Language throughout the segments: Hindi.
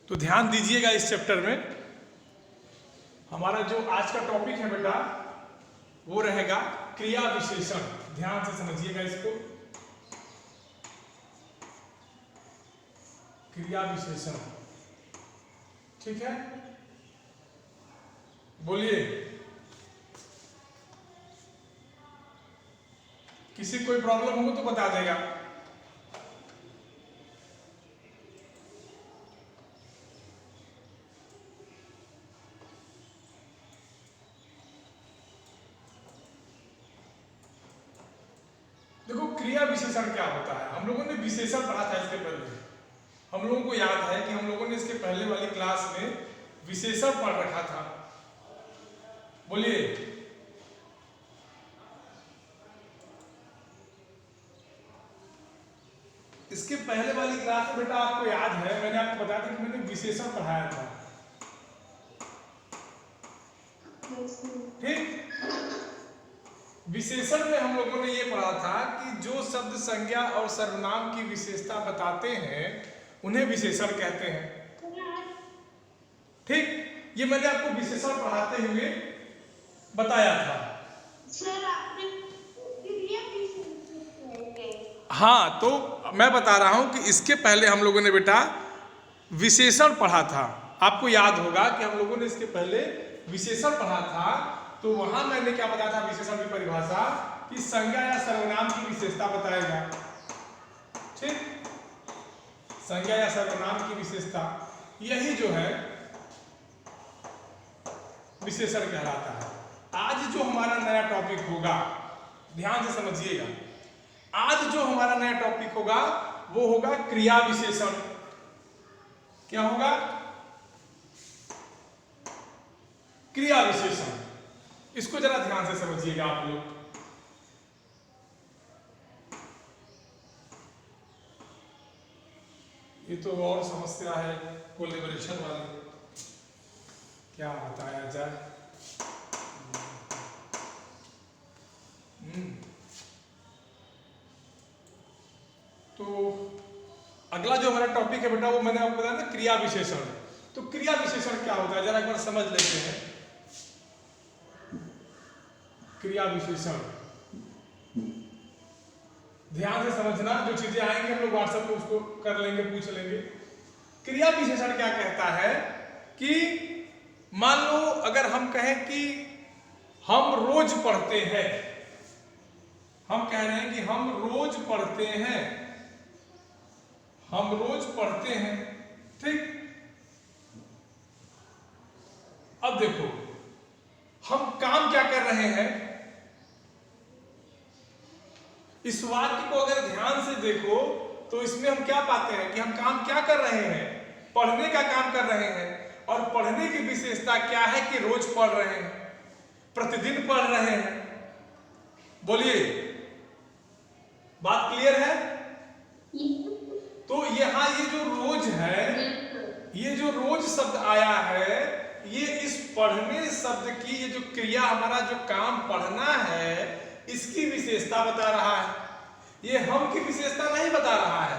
तो ध्यान दीजिएगा इस चैप्टर में। हमारा जो आज का टॉपिक है बेटा वो रहेगा क्रिया विशेषण। ध्यान से समझिएगा इसको, क्रिया विशेषण। ठीक है, बोलिए। किसी कोई प्रॉब्लम हो तो बता देगा। देखो क्रिया विशेषण क्या होता है, हम लोगों ने विशेषण पढ़ा था इसके पहले। हम लोगों को याद है कि हम लोगों ने इसके पहले वाली क्लास में विशेषण पढ़ रखा था। बोलिए। इसके पहले वाली क्लास में बेटा आपको याद है, मैंने आपको बताया था कि मैंने विशेषण पढ़ाया था। ठीक, विशेषण में हम लोगों ने ये पढ़ा था कि जो शब्द संज्ञा और सर्वनाम की विशेषता बताते हैं उन्हें विशेषण कहते हैं। ठीक, ये मैंने आपको विशेषण पढ़ाते हुए बताया था। सर आपने हाँ, तो मैं बता रहा हूं कि इसके पहले हम लोगों ने बेटा विशेषण पढ़ा था। आपको याद होगा कि हम लोगों ने इसके पहले विशेषण पढ़ा था, तो वहां मैंने क्या बताया था विशेषण की परिभाषा, कि संज्ञा या सर्वनाम की विशेषता बताएगा। ठीक, संज्ञा या सर्वनाम की विशेषता, यही जो है विशेषण कहलाता है। आज जो हमारा नया टॉपिक होगा, ध्यान से समझिएगा, आज जो हमारा नया टॉपिक होगा वो होगा क्रिया विशेषण। क्या होगा? क्रिया विशेषण। इसको जरा ध्यान से समझिएगा आप लोग। ये तो और समस्या है कोलैबोरेशन वाली, क्या बताया जाए। तो अगला जो हमारा टॉपिक है बेटा वो मैंने आपको बताया ना क्रिया विशेषण। तो क्रिया विशेषण क्या होता है जरा एक बार समझ लेते हैं। क्रिया विशेषण ध्यान से समझना, जो चीजें आएंगे हम लोग व्हाट्सएप पे उसको कर लेंगे, पूछ लेंगे। क्रिया विशेषण क्या कहता है कि मान लो अगर हम कहें कि हम रोज पढ़ते हैं, हम कह रहे हैं कि हम रोज पढ़ते हैं, हम रोज पढ़ते हैं। ठीक, अब देखो हम काम क्या कर रहे हैं, इस वाक्य को अगर ध्यान से देखो तो इसमें हम क्या पाते हैं कि हम काम क्या कर रहे हैं, पढ़ने का काम कर रहे हैं। और पढ़ने की विशेषता क्या है कि रोज पढ़ रहे हैं, प्रतिदिन पढ़ रहे हैं। बोलिए, बात क्लियर है? तो यहाँ ये जो रोज है, ये जो रोज शब्द आया है, ये इस पढ़ने शब्द की, ये जो क्रिया हमारा जो काम पढ़ना है, इसकी विशेषता बता रहा है। ये हम की विशेषता नहीं बता रहा है।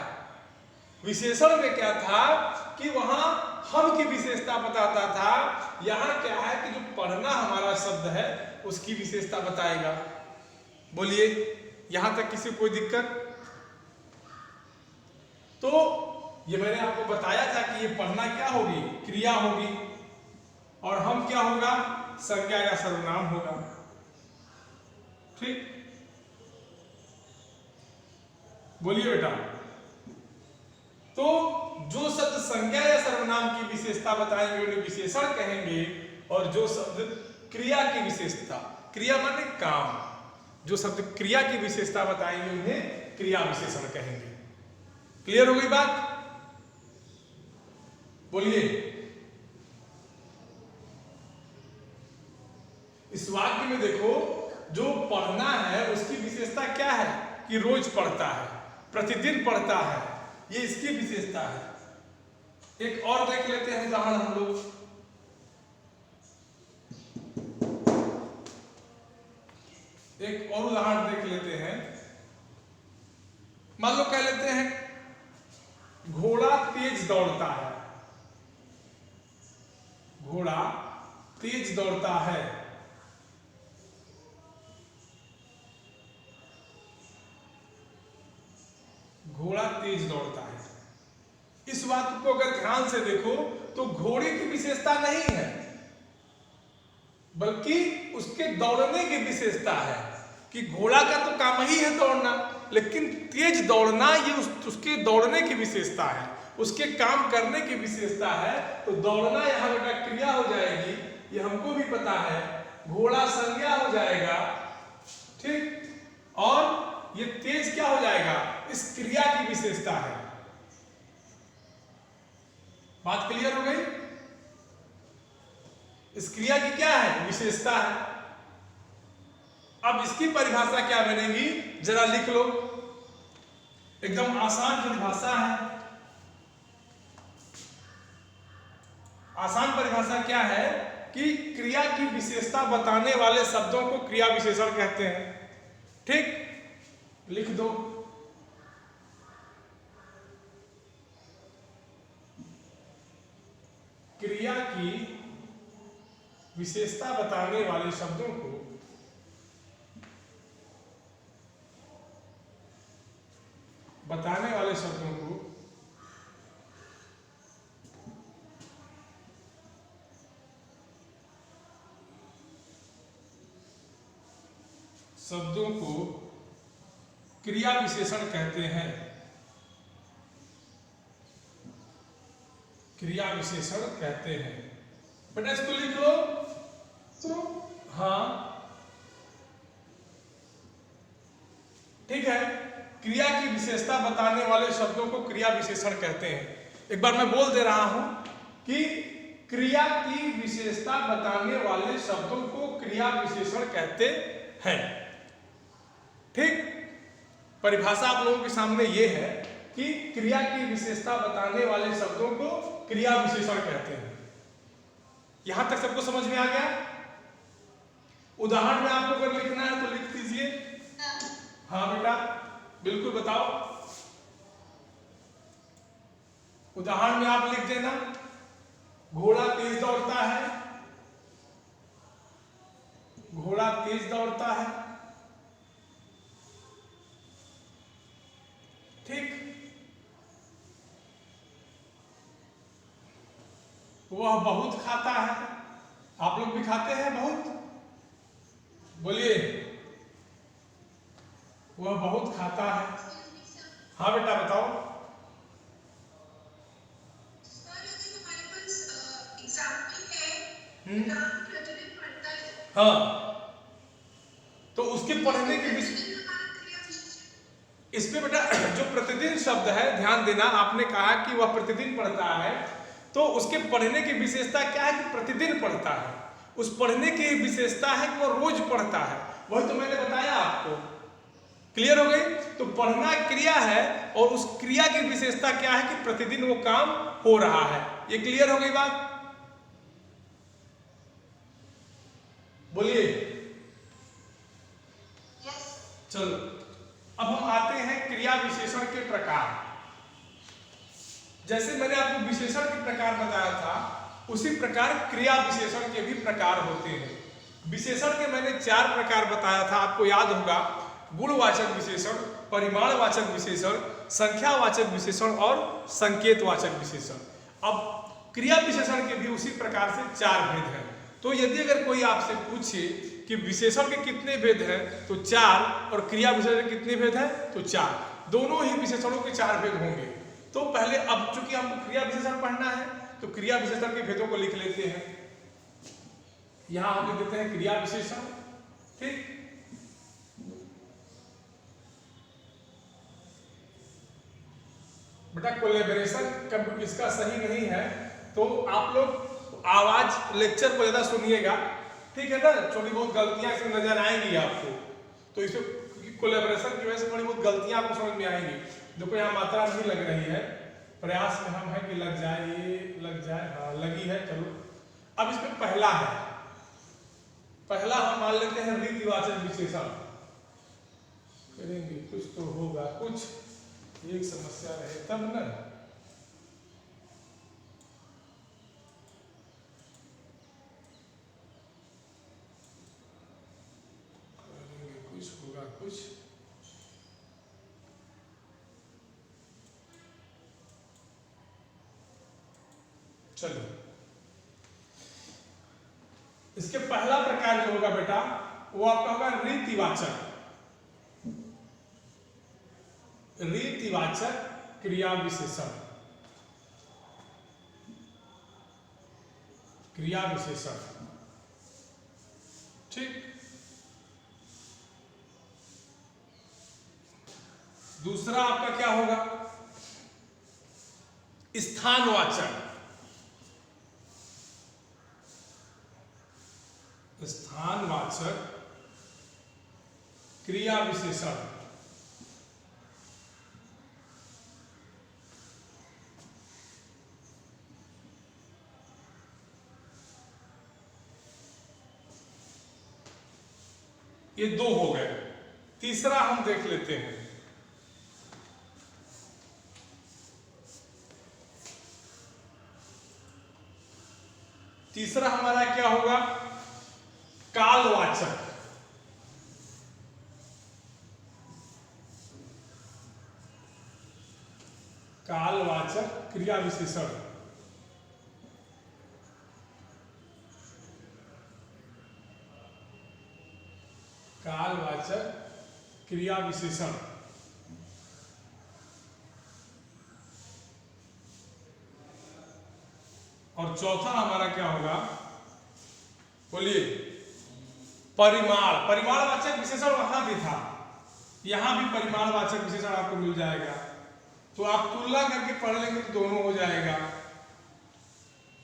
विशेषण में क्या था कि वहां हम की विशेषता बताता था, यहां क्या है कि जो पढ़ना हमारा शब्द है उसकी विशेषता बताएगा। बोलिए, यहां तक किसी कोई दिक्कत? तो ये मैंने आपको बताया था कि ये पढ़ना क्या होगी, क्रिया होगी, और हम क्या होगा, संज्ञा या सर्वनाम होगा। ठीक, बोलिए बेटा। तो जो शब्द संज्ञा या सर्वनाम की विशेषता बताएंगे उन्हें विशेषण कहेंगे, और जो शब्द क्रिया की विशेषता, क्रिया माने काम, जो शब्द क्रिया की विशेषता बताएंगे उन्हें क्रिया विशेषण कहेंगे। क्लियर हो गई बात? बोलिए। इस वाक्य में देखो, जो पढ़ना है उसकी विशेषता क्या है कि रोज पढ़ता है, प्रतिदिन पढ़ता है, ये इसकी विशेषता है। एक और देख लेते हैं उदाहरण हम लोग। एक और उदाहरण देख लेते हैं। मान लो कह लेते हैं घोड़ा तेज दौड़ता है। घोड़ा तेज दौड़ता है। घोड़ा तेज दौड़ता है। इस बात को अगर ध्यान से देखो तो घोड़े की विशेषता नहीं है, बल्कि उसके दौड़ने की विशेषता है कि घोड़ा का तो काम ही है दौड़ना, लेकिन तेज दौड़ना ये उसके दौड़ने की विशेषता है, उसके काम करने की विशेषता है। तो दौड़ना यहाँ बेटा क्रिया हो जाएगी, ये हमको भी पता है। घोड़ा संज्ञा हो जाएगा, ठीक, और ये तेज क्या हो जाएगा, इस क्रिया की विशेषता है। बात क्लियर हो गई? इस क्रिया की क्या है, विशेषता है। अब इसकी परिभाषा क्या बनेगी, जरा लिख लो, एकदम आसान परिभाषा है। आसान परिभाषा क्या है कि क्रिया की विशेषता बताने वाले शब्दों को क्रिया विशेषण कहते हैं। ठीक, लिख दो। क्रिया की विशेषता बताने वाले शब्दों को क्रिया विशेषण कहते हैं। क्रिया विशेषण कहते हैं। बेटा इसको लिख लो। हाँ ठीक है, क्रिया की विशेषता बताने वाले शब्दों को क्रिया विशेषण कहते हैं। एक बार मैं बोल दे रहा हूं कि क्रिया की विशेषता बताने वाले शब्दों को क्रिया विशेषण कहते हैं। ठीक, परिभाषा आप लोगों के सामने ये है कि क्रिया की विशेषता बताने वाले शब्दों को क्रिया विशेषण कहते हैं। यहां तक सबको समझ में आ गया? उदाहरण में आपको अगर लिखना है तो लिख दीजिए। हाँ बेटा बिल्कुल बताओ। उदाहरण में आप लिख देना, घोड़ा तेज दौड़ता है। घोड़ा तेज दौड़ता है। ठीक, वह बहुत खाता है। आप लोग भी खाते हैं बहुत? बोलिए, वह बहुत खाता है। हाँ बेटा बताओ। हाँ, तो उसके पढ़ने के इसमें बेटा जो प्रतिदिन शब्द है, ध्यान देना, आपने कहा कि वह प्रतिदिन पढ़ता है, तो उसके पढ़ने की विशेषता क्या है कि प्रतिदिन पढ़ता है। उस पढ़ने की विशेषता है कि वह रोज पढ़ता है। वही तो मैंने बताया आपको। क्लियर हो गई? तो पढ़ना क्रिया है और उस क्रिया की विशेषता क्या है कि प्रतिदिन वो काम हो रहा है। ये क्लियर हो गई बात? बोलिए। चलो अब हम आते हैं क्रिया विशेषण के प्रकार। जैसे मैंने आपको विशेषण के प्रकार बताया था, उसी प्रकार क्रिया विशेषण के भी प्रकार होते हैं। विशेषण के मैंने 4 प्रकार बताया था, आपको याद होगा। गुणवाचक विशेषण, परिमाणवाचक विशेषण, संख्यावाचक विशेषण और संकेतवाचक विशेषण। अब क्रिया विशेषण के भी उसी प्रकार से 4 भेद हैं। तो यदि अगर कोई आपसे पूछे कि विशेषण के कितने भेद हैं तो 4, और क्रिया विशेषण के कितने भेद हैं तो 4। दोनों ही विशेषणों के 4 भेद होंगे। तो पहले, अब चूंकि हमको क्रिया विशेषण पढ़ना है तो क्रिया विशेषण के भेदों को लिख लेते हैं। यहां हम लिख देते हैं क्रिया विशेषण। ठीक, बेटा कोलैबोरेशन इसका सही नहीं है, तो आप लोग आवाज लेक्चर को ज्यादा सुनिएगा, ठीक है ना। थोड़ी बहुत गलतियां इसमें नजर आएंगी आपको, तो इसमें कोलैबोरेशन की वजह से थोड़ी बहुत गलतियां आपको समझ में आएंगी। देखो यहाँ मात्रा नहीं लग रही है, प्रयास में हम है कि लग जाए, ये लग जाए। हाँ लगी है, चलो। अब इसमें पहला है, पहला हम मान लेते हैं रीतिवाचक विशेषण। करेंगे कुछ तो होगा, कुछ एक समस्या रहे तब ना। चलो, इसके पहला प्रकार जो होगा बेटा वो आपका होगा रीतिवाचक। रीतिवाचक क्रिया विशेषण। क्रिया विशेषण, ठीक। दूसरा आपका क्या होगा? स्थानवाचक। स्थानवाचक क्रिया विशेषण। ये दो हो गए। तीसरा हम देख लेते हैं। तीसरा हमारा क्या होगा? कालवाचक। कालवाचक क्रिया विशेषण। कालवाचक क्रिया विशेषण। और चौथा हमारा क्या होगा? बोलिए। परिमाण। परिमाणवाचक विशेषण वहां भी था, यहां भी परिमाणवाचक विशेषण आपको मिल जाएगा। तो आप तुलना करके पढ़ लेंगे तो दोनों हो जाएगा।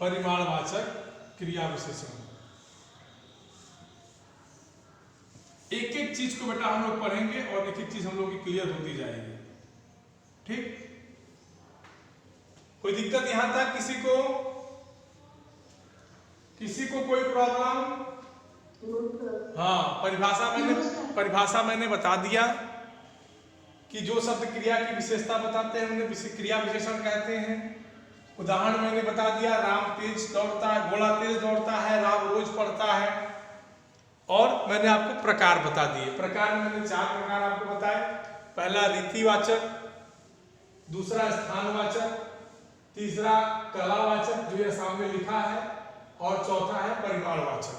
परिमाणवाचक क्रिया विशेषण। एक एक चीज को बेटा हम लोग पढ़ेंगे और एक एक चीज हम लोग की क्लियर होती जाएगी, ठीक। कोई दिक्कत यहां तक? किसी को कोई प्रॉब्लम? हाँ, परिभाषा मैंने बता दिया कि जो शब्द क्रिया की विशेषता बताते हैं उन्हें क्रिया विशेषण कहते हैं। उदाहरण मैंने बता दिया, राम तेज दौड़ता है, घोड़ा तेज दौड़ता है, राम रोज पढ़ता है। और मैंने आपको प्रकार बता दिए। प्रकार में मैंने 4 प्रकार आपको बताए। पहला रीतिवाचक, दूसरा स्थानवाचक, तीसरा कलावाचक जो ये सामने लिखा है, और चौथा है परिमाणवाचक।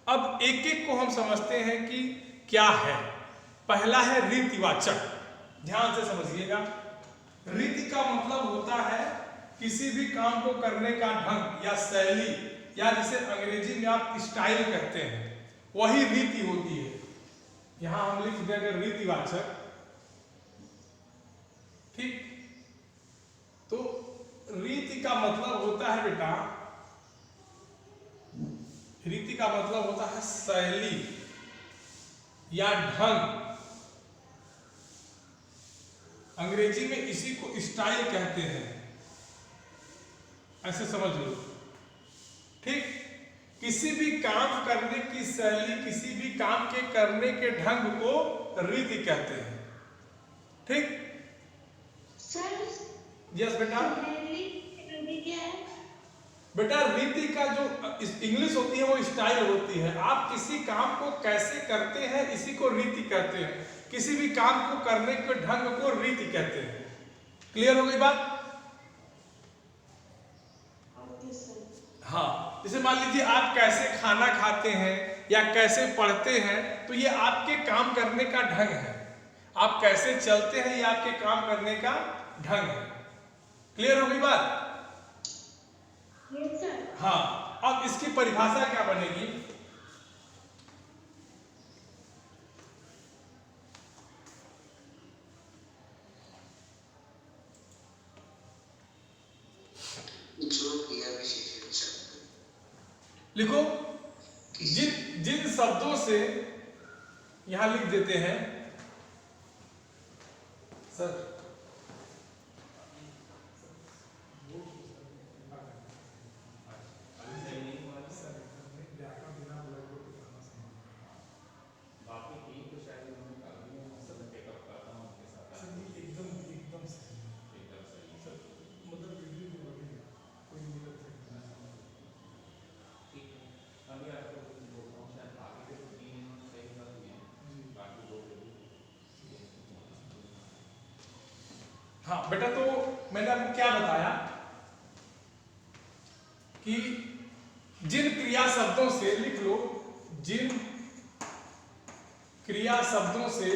अब एक एक को हम समझते हैं कि क्या है। पहला है रीतिवाचक। ध्यान से समझिएगा। रीति का मतलब होता है किसी भी काम को करने का ढंग या शैली, या जिसे अंग्रेजी में आप स्टाइल कहते हैं, वही रीति होती है। यहां हम लिख देंगे रीतिवाचक, ठीक। तो रीति का मतलब होता है बेटा, रीति का मतलब होता है शैली या ढंग। अंग्रेजी में इसी को स्टाइल कहते हैं, ऐसे समझ लो, ठीक। किसी भी काम करने की शैली, किसी भी काम के करने के ढंग को रीति कहते हैं, ठीक। यस बेटा। बेटा रीति का जो इंग्लिश होती है वो स्टाइल होती है। आप किसी काम को कैसे करते हैं इसी को रीति कहते हैं। किसी भी काम को करने के ढंग को रीति कहते हैं। क्लियर हो गई बात? हाँ, जैसे मान लीजिए आप कैसे खाना खाते हैं या कैसे पढ़ते हैं, तो ये आपके काम करने का ढंग है। आप कैसे चलते हैं ये आपके काम करने का ढंग है। क्लियर हो गई बात? Yes, sir. हाँ, अब इसकी परिभाषा क्या बनेगी? जो क्रिया विशेषण शब्द लिखो। जिन शब्दों से यहां लिख देते हैं सर, हाँ बेटा, तो मैंने आपको क्या बताया कि जिन क्रिया शब्दों से, लिख लो, जिन क्रिया शब्दों से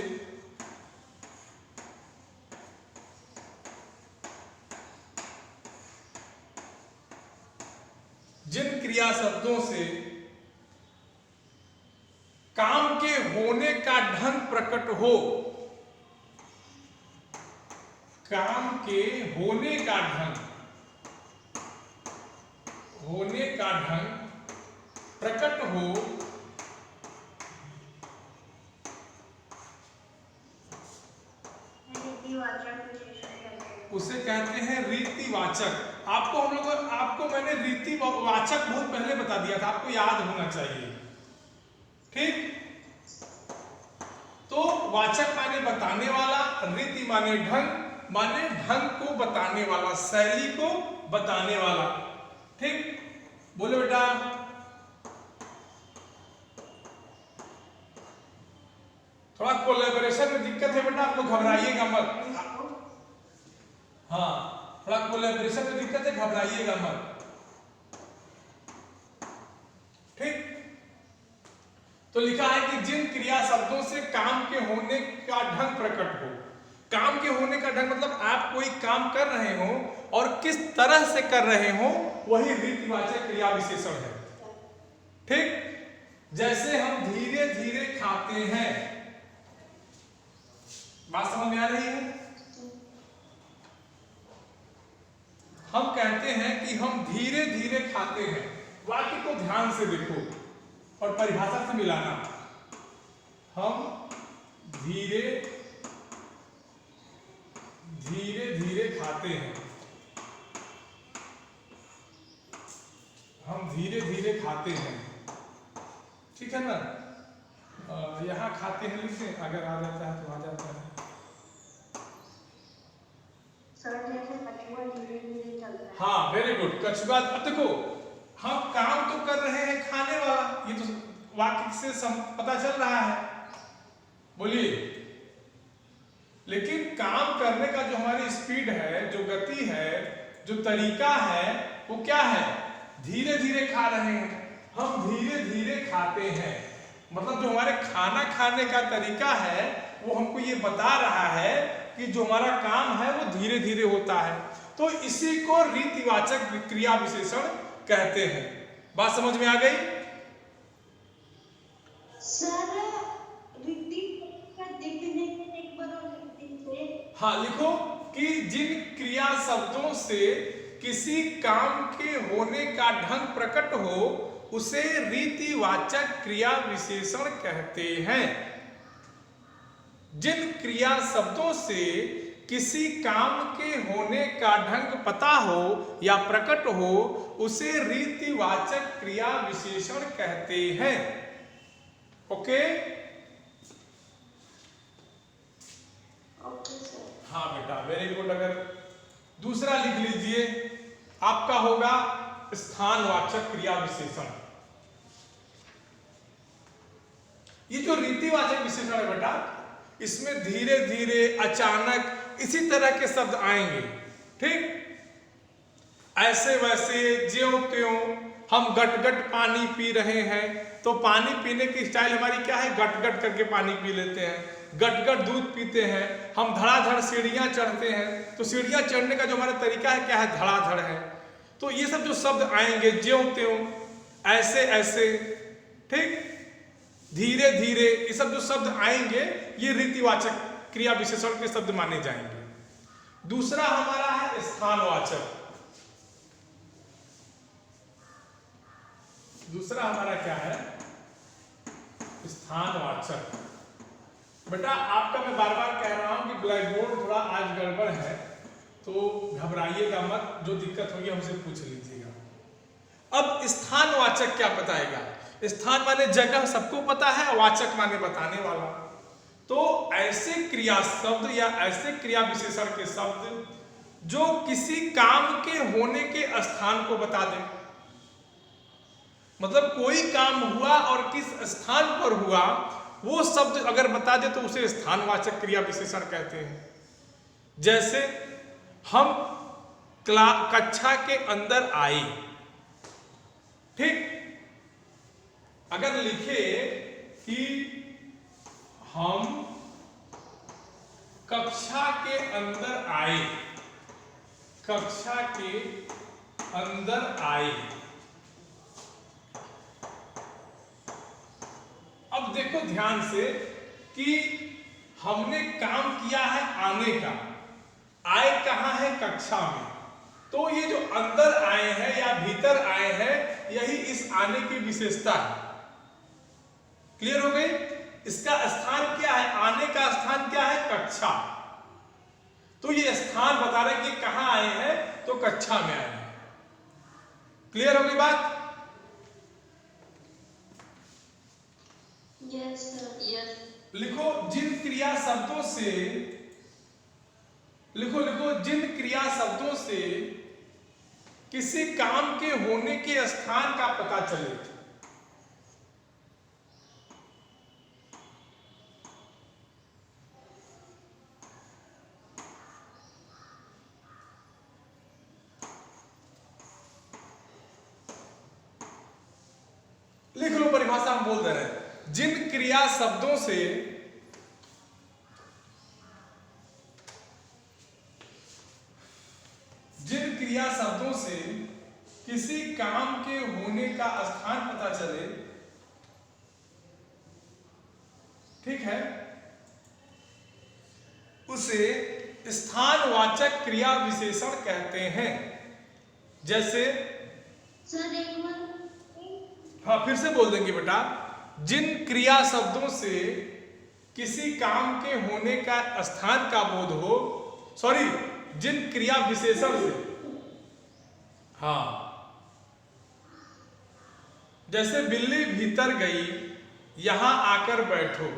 काम के होने का ढंग प्रकट हो, काम के होने का ढंग प्रकट हो, उसे कहते हैं रीतिवाचक। आपको मैंने रीतिवाचक बहुत पहले बता दिया था, आपको याद होना चाहिए। ठीक, तो वाचक माने बताने वाला, रीति माने ढंग को बताने वाला, शैली को बताने वाला। ठीक, बोलो बेटा। थोड़ा कोलैबोरेशन में दिक्कत है बेटा, आप लोग घबराइएगा मत। हाँ, थोड़ा कोलैबोरेशन में दिक्कत है, घबराइएगा मत। ठीक, तो लिखा है कि जिन क्रिया शब्दों से काम के होने का ढंग प्रकट हो। काम के होने का ढंग मतलब आप कोई काम कर रहे हो और किस तरह से कर रहे हो, वही रीतिवाचक क्रिया विशेषण है। ठीक, जैसे हम धीरे धीरे खाते हैं, बात समझ में आ रही है? हम कहते हैं कि हम धीरे धीरे खाते हैं। वाक्य को ध्यान से देखो और परिभाषा से मिलाना। हम धीरे धीरे खाते हैं, हम धीरे धीरे खाते हैं। ठीक है ना? यहां खाते हैं लिख दें, अगर आ जाता है तो आ जाता है। हाँ, वेरी गुड, कछुआ। अब देखो, हम काम तो कर रहे हैं खाने वाला, ये तो वाक्य से पता चल रहा है। बोलिए, लेकिन काम करने का जो हमारी स्पीड है, जो गति है, जो तरीका है, वो क्या है? धीरे धीरे खा रहे हैं। हम धीरे धीरे खाते हैं, मतलब जो हमारे खाना खाने का तरीका है वो हमको ये बता रहा है कि जो हमारा काम है वो धीरे धीरे होता है। तो इसी को रीतिवाचक क्रिया विशेषण कहते हैं। बात समझ में आ गई? सर, हाँ, लिखो कि जिन क्रिया शब्दों से किसी काम के होने का ढंग प्रकट हो, उसे रीतिवाचक क्रिया विशेषण कहते हैं। जिन क्रिया शब्दों से किसी काम के होने का ढंग पता हो या प्रकट हो, उसे रीतिवाचक क्रिया विशेषण कहते हैं। ओके? हाँ बेटा, वेरी गुड। अगर दूसरा लिख लीजिए, आपका होगा स्थानवाचक क्रिया विशेषण। ये जो रीतिवाचक विशेषण है बेटा, इसमें धीरे धीरे, अचानक, इसी तरह के शब्द आएंगे। ठीक, ऐसे वैसे, ज्यों त्यों। हम गट गट पानी पी रहे हैं, तो पानी पीने की स्टाइल हमारी क्या है? गट गट करके पानी पी लेते हैं। गट गट दूध पीते हैं। हम धड़ाधड़ सीढ़ियां चढ़ते हैं, तो सीढ़ियां चढ़ने का जो हमारा तरीका है क्या है? धड़ाधड़ है। तो ये सब जो शब्द आएंगे, ज्यों त्यों, ऐसे ऐसे, ठीक, धीरे धीरे, ये सब जो शब्द आएंगे, ये रीतिवाचक क्रिया विशेषण के शब्द माने जाएंगे। दूसरा हमारा है स्थानवाचक। दूसरा हमारा क्या है? स्थानवाचक। बेटा, आपका मैं बार बार कह रहा हूं कि ब्लैक बोर्ड थोड़ा आज गड़बड़ है, तो घबराइएगा मत, जो दिक्कत होगी हमसे पूछ लीजिएगा। अब स्थानवाचक क्या बताएगा? स्थान माने जगह, सबको पता है। वाचक माने बताने वाला। तो ऐसे क्रिया शब्द या ऐसे क्रिया विशेषण के शब्द जो किसी काम के होने के स्थान को बता दें। मतलब कोई काम हुआ और किस स्थान पर हुआ, वो शब्द अगर बता दे तो उसे स्थानवाचक क्रिया विशेषण कहते हैं। जैसे हम कक्षा के अंदर आए, ठीक। अगर लिखे कि हम कक्षा के अंदर आए, कक्षा के अंदर आए। अब देखो ध्यान से कि हमने काम किया है आने का, आए कहाँ है? कक्षा में। तो ये जो अंदर आए हैं या भीतर आए हैं, यही इस आने की विशेषता है। क्लियर हो गई? इसका स्थान क्या है? आने का स्थान क्या है? कक्षा। तो ये स्थान बता रहे कि कहाँ आए हैं, तो कक्षा में आए हैं। क्लियर हो गई बात? Yes sir. यस। लिखो जिन क्रिया शब्दों से, लिखो जिन क्रिया शब्दों से किसी काम के होने के स्थान का पता चले। लिख लो परिभाषा, हम बोल दे रहे हैं। जिन क्रिया शब्दों से किसी काम के होने का स्थान पता चले, ठीक है, उसे स्थानवाचक क्रिया विशेषण कहते हैं। जैसे सर एक बार। हाँ, फिर से बोल देंगे बेटा। जिन क्रिया शब्दों से किसी काम के होने का स्थान का बोध हो, सॉरी, जिन क्रिया विशेषण से, हाँ, जैसे बिल्ली भीतर गई, यहां आकर बैठो।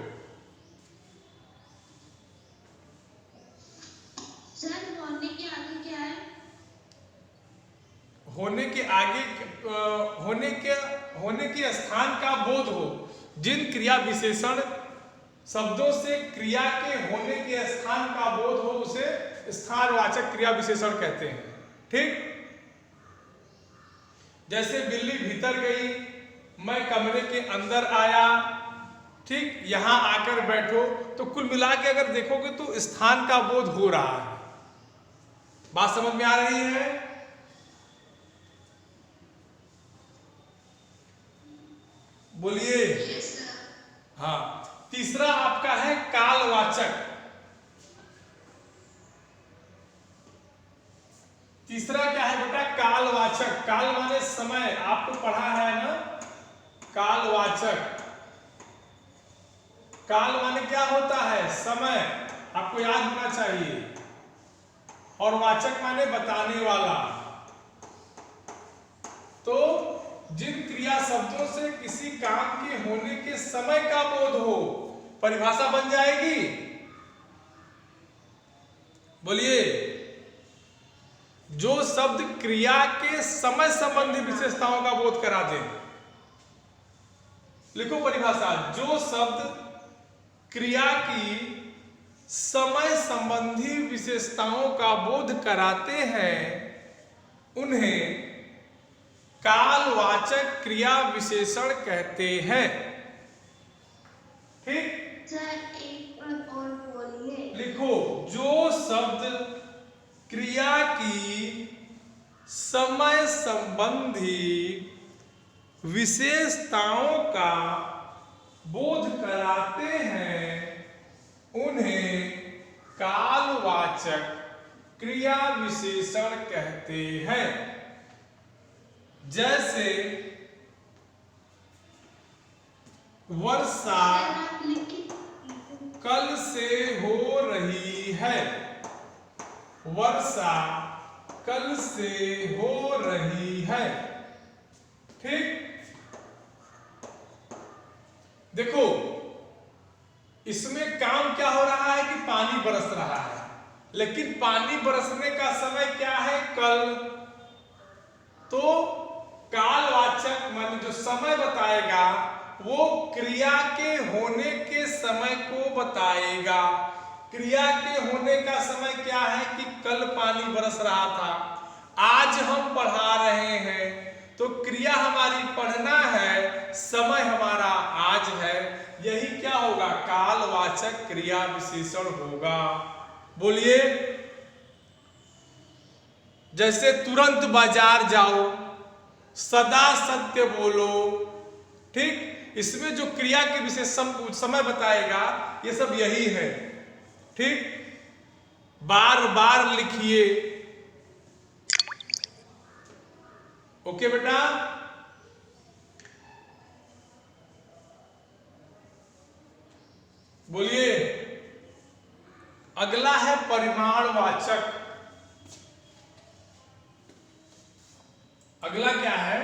सर होने के आगे क्या है? होने के आगे होने के स्थान का बोध हो। जिन क्रिया विशेषण शब्दों से क्रिया के होने के स्थान का बोध हो, उसे स्थानवाचक क्रिया विशेषण कहते हैं। ठीक। जैसे बिल्ली भीतर गई, मैं कमरे के अंदर आया, ठीक, यहां आकर बैठो। तो कुल मिला के अगर देखोगे तो स्थान का बोध हो रहा है। बात समझ में आ रही है? बोलिए। हाँ, तीसरा आपका है कालवाचक। तीसरा क्या है बेटा? कालवाचक। काल माने समय, आपको पढ़ा है ना, कालवाचक। काल माने क्या होता है? समय, आपको याद होना चाहिए। और वाचक माने बताने वाला। तो जिन क्रिया शब्दों से किसी काम के होने के समय का बोध हो, परिभाषा बन जाएगी। बोलिए। जो शब्द क्रिया के समय संबंधी विशेषताओं का बोध करा दे। लिखो परिभाषा। जो शब्द क्रिया की समय संबंधी विशेषताओं का बोध कराते हैं, उन्हें कालवाचक क्रिया विशेषण कहते हैं। ठीक। सर एक बार और बोलिए। लिखो। जो शब्द क्रिया की समय संबंधी विशेषताओं का बोध कराते हैं, उन्हें कालवाचक क्रिया विशेषण कहते हैं। जैसे वर्षा कल से हो रही है। वर्षा कल से हो रही है। ठीक। देखो, इसमें काम क्या हो रहा है कि पानी बरस रहा है, लेकिन पानी बरसने का समय क्या है? कल। तो कालवाचक माने जो समय बताएगा, वो क्रिया के होने के समय को बताएगा। क्रिया के होने का समय क्या है कि कल पानी बरस रहा था। आज हम पढ़ा रहे हैं, तो तो क्रिया हमारी पढ़ना है, समय हमारा आज है, यही क्या होगा, कालवाचक क्रिया विशेषण होगा। बोलिए, जैसे तुरंत बाजार जाओ, सदा सत्य बोलो, ठीक, इसमें जो क्रिया के विशेष समय बताएगा ये सब यही है, ठीक। बार बार लिखिए, ओके बेटा। बोलिए, अगला है परिमाणवाचक। अगला क्या है,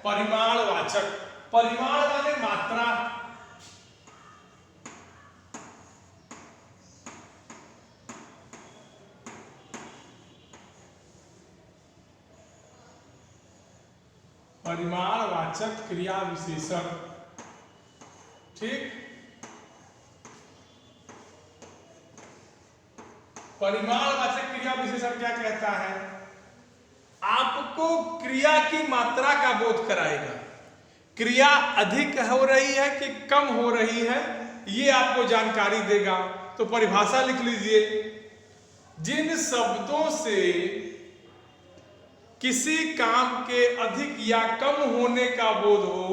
परिमाणवाचक। परिमाण माने मात्रा, परिमाणवाचक क्रिया विशेषण, ठीक। परिमाणवाचक क्रिया विशेषण क्या कहता है, आपको क्रिया की मात्रा का बोध कराएगा। क्रिया अधिक हो रही है कि कम हो रही है, ये आपको जानकारी देगा। तो परिभाषा लिख लीजिए, जिन शब्दों से किसी काम के अधिक या कम होने का बोध हो,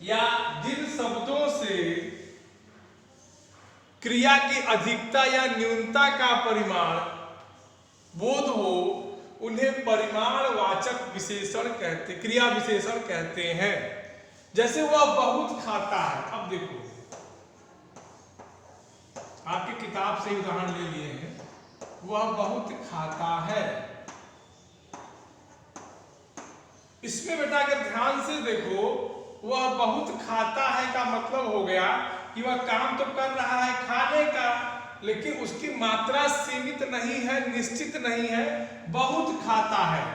या जिन शब्दों से क्रिया की अधिकता या न्यूनता का परिमाण बोध हो, उन्हें परिमाणवाचक विशेषण कहते, क्रिया विशेषण कहते हैं। जैसे वह बहुत खाता है, अब देखो आपकी किताब से उदाहरण ले लिए हैं, वह बहुत खाता है। इसमें बेटा अगर ध्यान से देखो, वह बहुत खाता है का मतलब हो गया कि वह काम तो कर रहा है खाने का, लेकिन उसकी मात्रा सीमित नहीं है, निश्चित नहीं है, बहुत खाता है।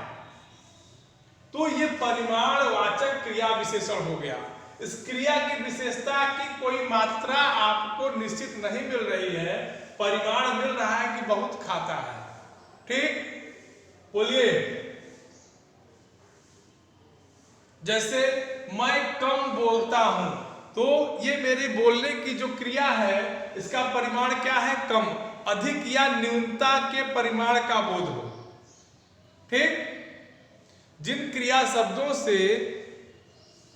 तो ये परिमाणवाचक क्रिया विशेषण हो गया। इस क्रिया की विशेषता की कोई मात्रा आपको निश्चित नहीं मिल रही है, परिमाण मिल रहा है कि बहुत खाता है, ठीक। बोलिए, जैसे मैं कम बोलता हूं, तो ये मेरे बोलने की जो क्रिया है इसका परिमाण क्या है, कम। अधिक या न्यूनता के परिमाण का बोध हो, ठीक। जिन क्रिया शब्दों से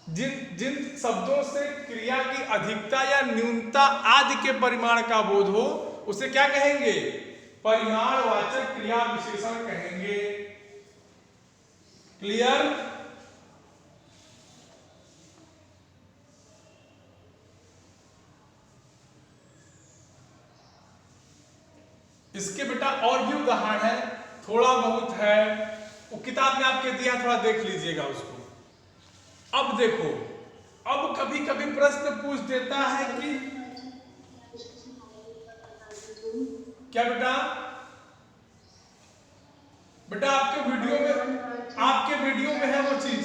जिन शब्दों से क्रिया की अधिकता या न्यूनता आदि के परिमाण का बोध हो, उसे क्या कहेंगे, परिमाणवाचक क्रिया विशेषण कहेंगे। क्लियर। इसके बेटा और भी उदाहरण है, थोड़ा बहुत है, वो किताब में आपके दिया, थोड़ा देख लीजिएगा उसको। अब देखो, अब कभी कभी प्रश्न पूछ देता है कि क्या बेटा, बेटा आपके वीडियो में है वो चीज।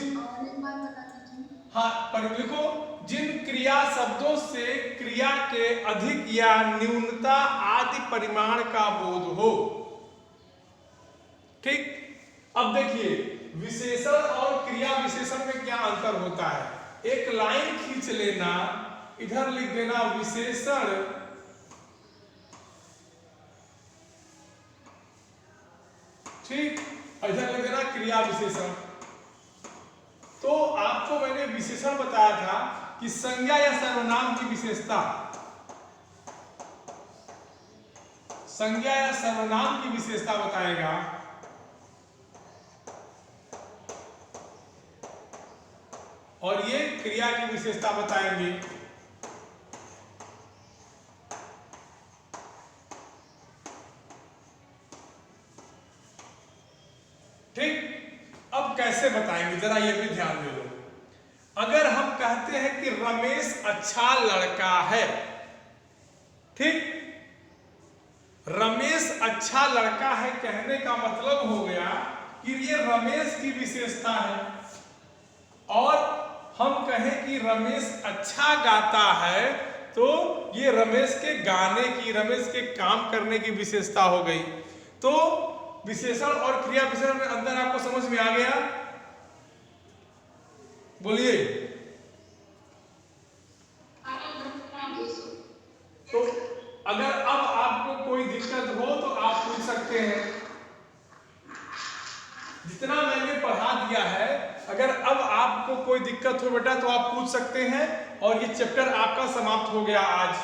हाँ, पर लिखो, जिन क्रिया शब्दों से क्रिया के अधिक या न्यूनता आदि परिमाण का बोध हो, ठीक। अब देखिए, विशेषण और क्रिया विशेषण में क्या अंतर होता है। एक लाइन खींच लेना, इधर लिख देना विशेषण, ठीक, इधर लिख देना क्रिया विशेषण। तो आपको मैंने विशेषण बताया था कि संज्ञा या सर्वनाम की विशेषता, संज्ञा या सर्वनाम की विशेषता बताएगा, और ये क्रिया की विशेषता बताएंगे। ठीक, अब कैसे बताएंगे जरा ये भी ध्यान दे लो। अगर हम कहते हैं कि रमेश अच्छा लड़का है, ठीक, रमेश अच्छा लड़का है कहने का मतलब हो गया कि ये रमेश की विशेषता है, और हम कहें कि रमेश अच्छा गाता है तो ये रमेश के गाने की, रमेश के काम करने की विशेषता हो गई। तो विशेषण और क्रिया विशेषण में अंतर आपको समझ में आ गया? बोलिए। तो अगर अब आपको कोई दिक्कत हो तो आप पूछ सकते हैं। जितना मैंने पढ़ा दिया है, अगर अब आपको कोई दिक्कत हो बेटा तो आप पूछ सकते हैं। और ये चैप्टर आपका समाप्त हो गया आज।